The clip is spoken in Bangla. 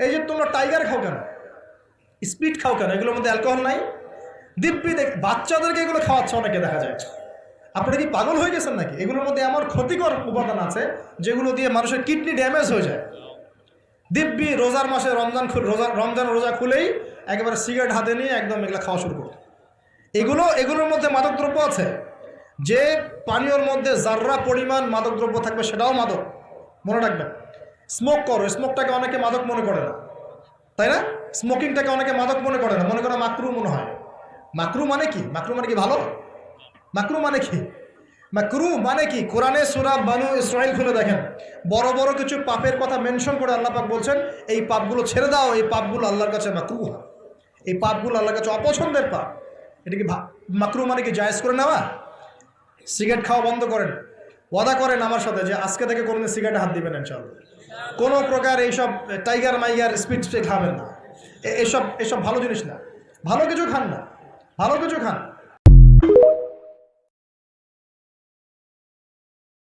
এই যে তোমরা টাইগার খাও কেন, স্পিড খাও কেন, এগুলোর মধ্যে অ্যালকোহল নাই? দিব্যি বাচ্চাদেরকে এগুলো খাওয়াচ্ছে অনেকে, দেখা যায়। আপনারা কি পাগল হয়ে গেছেন নাকি? এগুলোর মধ্যে এমন ক্ষতিকর উপাদান আছে যেগুলো দিয়ে মানুষের কিডনি ড্যামেজ হয়ে যায়। দিব্যি রোজার মাসে রমজান রোজা খুলেই একেবারে সিগারেট হাতে নিয়ে একদম এগুলো খাওয়া শুরু করত। এগুলোর মধ্যে মাদকদ্রব্য আছে। যে পানীয়র মধ্যে যার্রা পরিমাণ মাদকদ্রব্য থাকবে সেটাও মাদক, মনে রাখবেন। স্মোক করো, স্মোকটাকে অনেকে মাদক মনে করে না, তাই না? স্মোকিংটাকে অনেকে মাদক মনে করে না, মনে করে মাকরু মনে হয়। মাকরু মানে কি? মাকরু মানে কি ভালো? মাকরু মানে কি? মাকরু মানে কি? কোরআনে সূরা বানু ইসরাঈল খুলে দেখেন, বড় বড় কিছু পাপের কথা মেনশন করে আল্লাহ পাক বলছেন এই পাপগুলো ছেড়ে দাও, এই পাপগুলো আল্লাহর কাছে মাকরু, এই পাপগুলো আল্লাহর কাছে অপছন্দের পাপ। এটা কি মাকরু মানে কি জায়েজ করে নেওয়া? সিগারেট খাওয়া বন্ধ করেন, ওয়াদা করেন আমার সাথে যে আজকে থেকে কোনোদিন সিগারেটে হাত দিবেন ইনশাআল্লাহ। কোনো প্রকার এইসব টাইগার মাইগার স্পিড খাবেন না, এসব ভালো জিনিস না। ভালো কিছু খান না, ভালো কিছু খান।